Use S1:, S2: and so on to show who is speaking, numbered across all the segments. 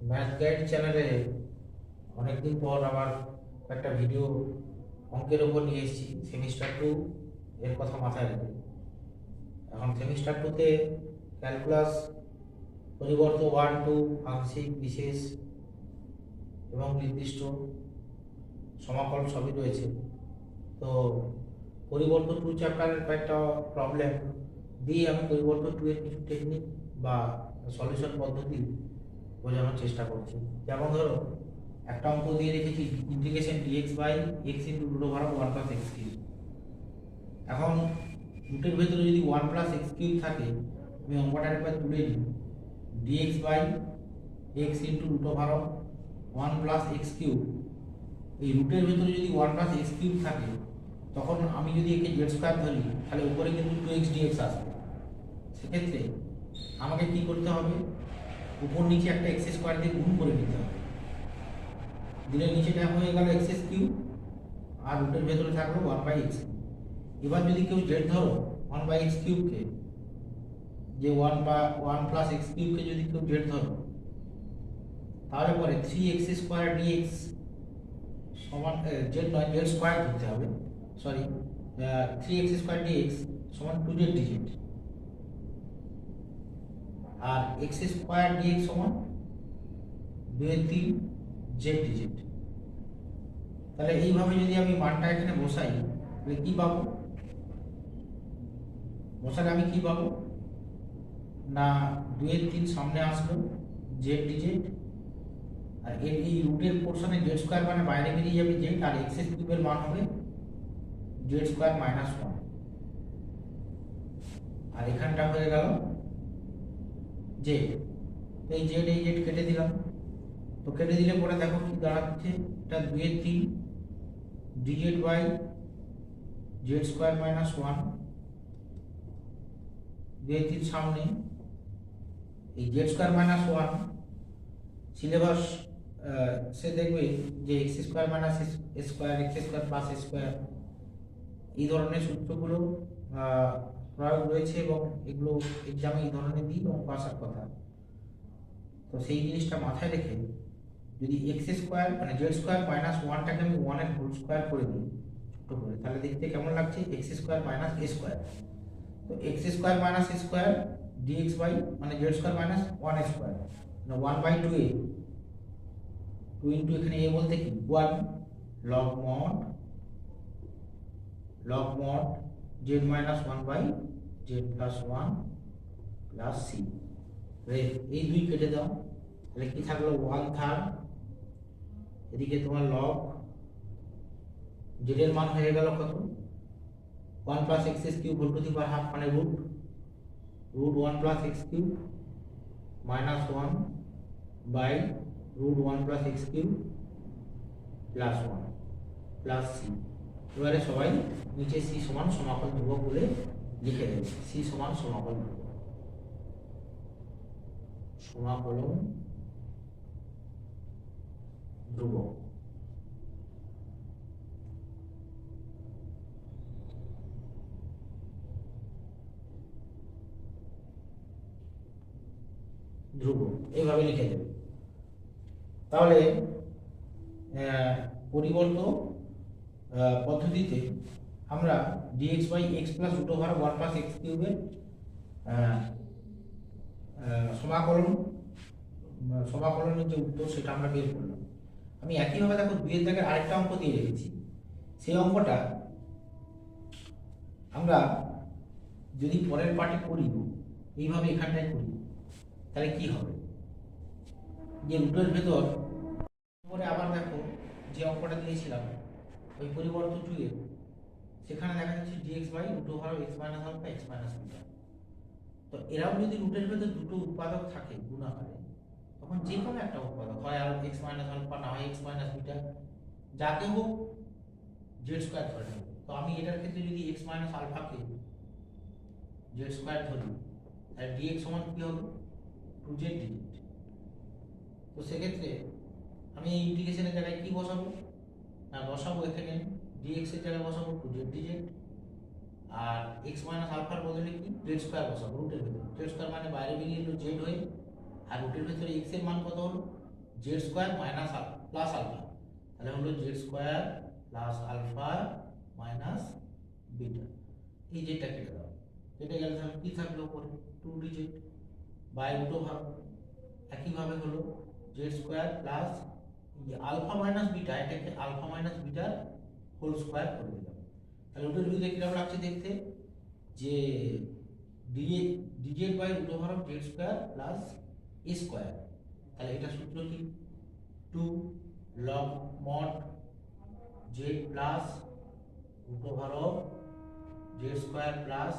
S1: Math guide চ্যানেলে অনেকদিন পর আবার একটা ভিডিও অঙ্কের ওপর নিয়ে এসেছি সেমিস্টার টু এর কথা মাথায় রেখে। এখন সেমিস্টার টুতে ক্যালকুলাস, পরিবর্ত ওয়ান টু, আংশিক, বিশেষ এবং নির্দিষ্ট, সমাকলন সবই রয়েছে। তো পরিবর্ত টু চ্যাপ্টারের কয়েকটা প্রবলেম দিয়ে আমি পরিবর্ত টু এর কিছু টেকনিক বা সলিউশন পদ্ধতি বোঝানোর চেষ্টা করছি। যেমন ধরো, একটা অঙ্ক দিয়ে রেখেছি integration d x by x into root over one plus x cube. এখন রুটের ভেতরে যদি ওয়ান প্লাস এক্স কিউব থাকে, আমি অঙ্কটা একবার তুলে নিই। D x by x into root over one plus x cube. এই রুটের ভেতরে যদি ওয়ান প্লাস এক্স কিউব থাকে, তখন আমি যদি একে জেড স্কোয়ার ধরি, তাহলে উপরে কিন্তু টু এক্স ডিএক্স আসবে। সেক্ষেত্রে আমাকে কি করতে হবে? উপর নিচে একটা এক্স স্কোয়ার দিয়ে গুণ করে নিতে হবে। দিলে নিচেটা হয়ে গেল এক্স কিউব, আর রুটের ভেতরে থাকলো ওয়ান বাই এক্স। এবার যদি কেউ জেড ধরো ওয়ান বাই এক্স কিউবকে, যে ওয়ান প্লাস এক্স কিউবকে যদি কেউ জেড ধরো, তাহলে পরে থ্রি এক্স স্কোয়ার ডিএক্স সমান, জেড নয় জেড স্কোয়ার ধরতে হবে, sorry, three x square d x সমান টু জেড ডিজেড, আর এক্স স্কোয়ার ডিএক্স সমান দুয়ের তিন জেড ডিজেড। তাহলে এইভাবে যদি আমি মানটা এখানে বসাই, তাহলে কি পাবো? বসালে আমি কি পাবো না, দুয়ের তিন সামনে আসলো জেড ডিজেড, আর এর এই রুটের পোর্শনে জেড স্কোয়ার মানে বাইরে বেরিয়ে যাবে জেড, আর এক্স কিউবের মান হবে জেড স্কোয়ার মাইনাস ওয়ান। আর এখানটা হয়ে গেল জেড। তো এই জেড কেটে দিলাম। তো কেটে দিলে পরে দেখো কি দাঁড়াচ্ছে, এটা দুয়ের তিন d z by z square minus one. দুয়ের তিন সামনে এই z square minus one, syllabus সে দেখবে যে x square minus square, x square plus square, এই ধরনের সূত্রগুলো প্রয়োগ রয়েছে এবং এগুলো এক্সামে এই ধরনের দিই অঙ্ক আসার কথা। তো সেই জিনিসটা মাথায় রেখে যদি এক্স স্কোয়ার মানে জেড স্কোয়ার মাইনাস ওয়ানটাকে আমি ওয়ানের হোল স্কোয়ার করে দিই ছোটো করে, তাহলে দেখতে কেমন লাগছে? X square minus a square. তো x square minus square d x by মানে z square minus one square, মানে one by two a, two into এখানে এ বলতে কি one, log mod z minus one by z plus one plus C. এই দুই কেটে দাও, তাহলে কি থাকলো? ওয়ান থার্ড, এদিকে তোমার লগ জেডের মান হয়ে গেল কত? One plus x cube whole to the power half, মানে root one plus x cube minus one by root one plus x cube plus one plus C. এবারে সবাই নিচে সি সমান সমাকল ধ্রুবক বলে লিখে দেবে। সি সমান সমাকল ধ্রুবক, সমাকলন ধ্রুবক। এইভাবে লিখে দেবে। তাহলে পরিবর্ত পদ্ধতিতে আমরা d x by x plus root over one plus x কিউবের সমাকলনের যে উত্তর সেটা আমরা বের করলাম। আমি একইভাবে দেখো দুইয়ের জায়গায় আরেকটা অঙ্ক দিয়ে রেখেছি। সেই অঙ্কটা আমরা যদি পরের পার্টে করি, এইভাবে এখানটায় করি, তাহলে কি হবে? যে রুটের ভেতর পরে আবার দেখো যে অঙ্কটা দিয়েছিলাম ওই পরিবর্তন টু এর, সেখানে দেখা যাচ্ছে d x by root over x minus alpha x minus beta. তো এরাও যদি রুটের ভেতর দুটো উৎপাদক থাকে গুণ আকারে, তখন যে কোনো একটা উৎপাদক হয় আর এক্স মাইনাস আলফা, না হয় এক্স মাইনাস বিটা, যাকে হোক জেড স্কোয়ার ধরে নেব। তো আমি এটার ক্ষেত্রে যদি এক্স মাইনাস আলফাকে জেড স্কোয়ার ধরি, তাহলে ডিএক্স সমান কি হবে? Two z d z. তো সেক্ষেত্রে আমি এই ইন্টিগ্রেশনের জায়গায় কি বসাবো? না বসাবো এখানে ডিএক্স এর জায়গায় বসাবো টু জেড ডিজেড, আর এক্স মাইনাস আলফার বদলে কি জেড স্কোয়ার বসাবো রুটের ভেতরে। জেড স্কোয়ার মানে বাইরে বেরিয়ে এলো জেড হয়ে, আর রুটের ভেতরে এক্স এর মান কত হলো? Z square minus plus alpha, তাহলে হলো z square plus alpha minus beta. এই যেটা কেটে দাও, কেটে গেলে তাহলে কি থাকলো উপরে 2 ডিজিট বাই রুট ওভার। একইভাবে হলো z square plus alpha minus beta, এটাকে আলফা মাইনাস বিটার হোল স্কোয়ার করে দিলাম। তাহলে ওটার ভিতরে কিরকম লাগছে দেখতে, যে d z by root over of z square plus a square. তাহলে এটা সূত্র কি 2 log mod z plus root over of z square plus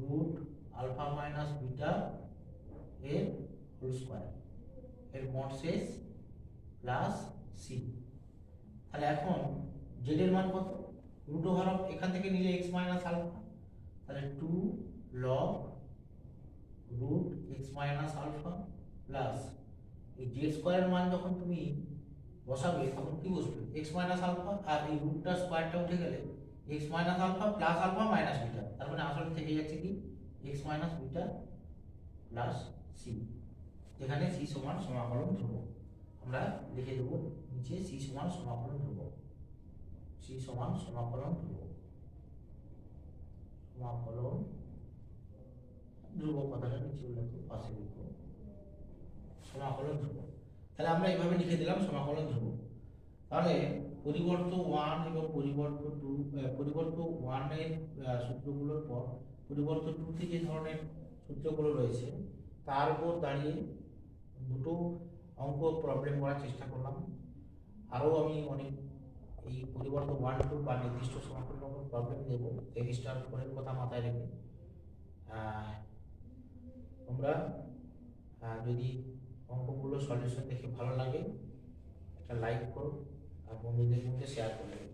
S1: root alpha minus beta এর হোল স্কোয়ার, এর মড শেষ প্লাস সি। তাহলে এখন জেড এর মান কত, রুট ওভার অফ এখান থেকে নিলে এক্স মাইনাস আলফা, তাহলে 2 log root x minus alpha plus এই জেড স্কোয়ারের মান যখন তুমি বসাবে তখন কি বসবে এক্স মাইনাস আলফা, আর এই রুটটা স্কোয়ারটা উঠে গেলে x minus alpha plus alpha minus beta, তার মানে আসলে থেকে যাচ্ছে কি x minus beta plus c, যেখানে সি সমান সমাকলন ধ্রুবক। আমরা লিখে দেবো নিচে সি সমান সমাকলন ধ্রুবক, সি সমান সমাকলন ধ্রুবক, সমাকলন ধ্রুবক কথাটা নিচে উল্লেখ পাশে লিখবো সমাকলন ধ্রুবক। তাহলে আমরা এইভাবে লিখে দিলাম সমাকলন ধ্রুবক। তাহলে পরিবর্ত 1 এবং পরিবর্ত 2, পরিবর্ত 1 এর সূত্রগুলোর পর পরিবর্ত 2 তে যে ধরনের সূত্রগুলো রয়েছে তার উপর দাঁড়িয়ে দুটো অঙ্ক প্রবলেম করার চেষ্টা করলাম। আরও আমি অনেক এই পরিবর্ত 1, 2 বা নির্দিষ্ট সমাকলন প্রবলেম দেবো সেমিস্টার পরের কথা মাথায় রেখে। তোমরা যদি অঙ্কগুলো সলিউশন দেখে ভালো লাগে একটা লাইক করো আর বন্ধুদের মধ্যে শেয়ার করে দেবে।